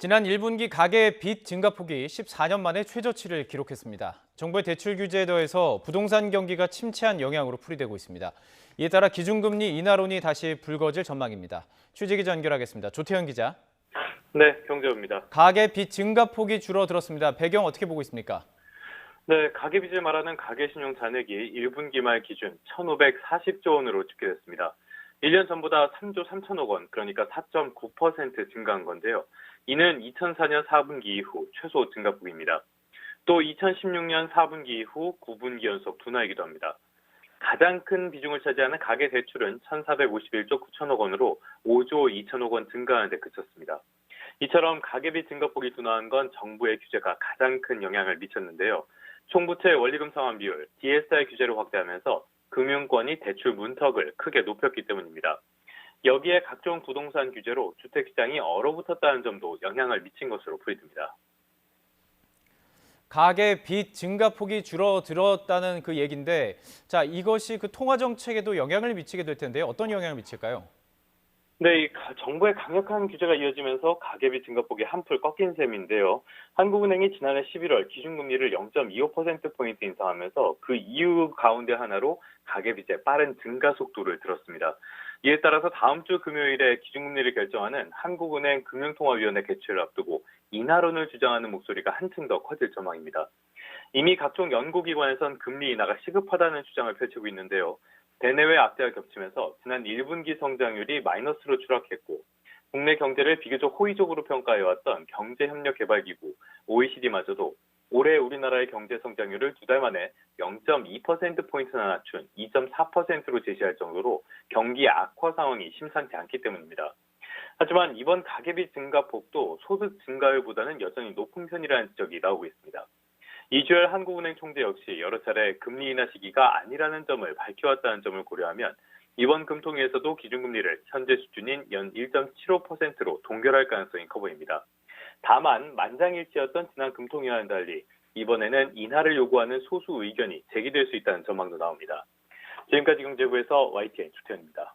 지난 1분기 가계 빚 증가폭이 14년 만에 최저치를 기록했습니다. 정부의 대출 규제에 더해서 부동산 경기가 침체한 영향으로 풀이되고 있습니다. 이에 따라 기준금리 인하론이 다시 불거질 전망입니다. 취재기자 연결하겠습니다. 조태현 기자. 네, 경제부입니다. 가계 빚 증가폭이 줄어들었습니다. 배경 어떻게 보고 있습니까? 네, 가계빚을 말하는 가계신용 잔액이 1분기 말 기준 1,540조 원으로 집계됐습니다. 1년 전보다 3조 3천억 원, 그러니까 4.9% 증가한 건데요. 이는 2004년 4분기 이후 최소 증가폭입니다. 또 2016년 4분기 이후 9분기 연속 둔화이기도 합니다. 가장 큰 비중을 차지하는 가계대출은 1,451조 9천억 원으로 5조 2천억 원 증가하는 데 그쳤습니다. 이처럼 가계빚 증가폭이 둔화한 건 정부의 규제가 가장 큰 영향을 미쳤는데요. 총부채 원리금 상환 비율, DSR 규제를 확대하면서 금융권이 대출 문턱을 크게 높였기 때문입니다. 여기에 각종 부동산 규제로 주택시장이 얼어붙었다는 점도 영향을 미친 것으로 풀이됩니다. 가계 빚 증가폭이 줄어들었다는 그 얘기인데, 이것이 그 통화 정책에도 영향을 미치게 될 텐데 어떤 영향을 미칠까요? 네, 정부의 강력한 규제가 이어지면서 가계비 증가폭이 한풀 꺾인 셈인데요. 한국은행이 지난해 11월 기준금리를 0.25%포인트 인상하면서 그 이유 가운데 하나로 가계빚의 빠른 증가 속도를 들었습니다. 이에 따라서 다음 주 금요일에 기준금리를 결정하는 한국은행 금융통화위원회 개최를 앞두고 인하론을 주장하는 목소리가 한층 더 커질 전망입니다. 이미 각종 연구기관에선 금리 인하가 시급하다는 주장을 펼치고 있는데요. 대내외 악재가 겹치면서 지난 1분기 성장률이 마이너스로 추락했고 국내 경제를 비교적 호의적으로 평가해왔던 경제협력개발기구 OECD마저도 올해 우리나라의 경제 성장률을 두 달 만에 0.2%포인트나 낮춘 2.4%로 제시할 정도로 경기 악화 상황이 심상치 않기 때문입니다. 하지만 이번 가계비 증가폭도 소득 증가율보다는 여전히 높은 편이라는 지적이 나오고 있습니다. 이주열 한국은행 총재 역시 여러 차례 금리 인하 시기가 아니라는 점을 밝혀왔다는 점을 고려하면 이번 금통위에서도 기준금리를 현재 수준인 연 1.75%로 동결할 가능성이 커 보입니다. 다만 만장일치였던 지난 금통위와는 달리 이번에는 인하를 요구하는 소수 의견이 제기될 수 있다는 전망도 나옵니다. 지금까지 경제부에서 YTN 조태현입니다.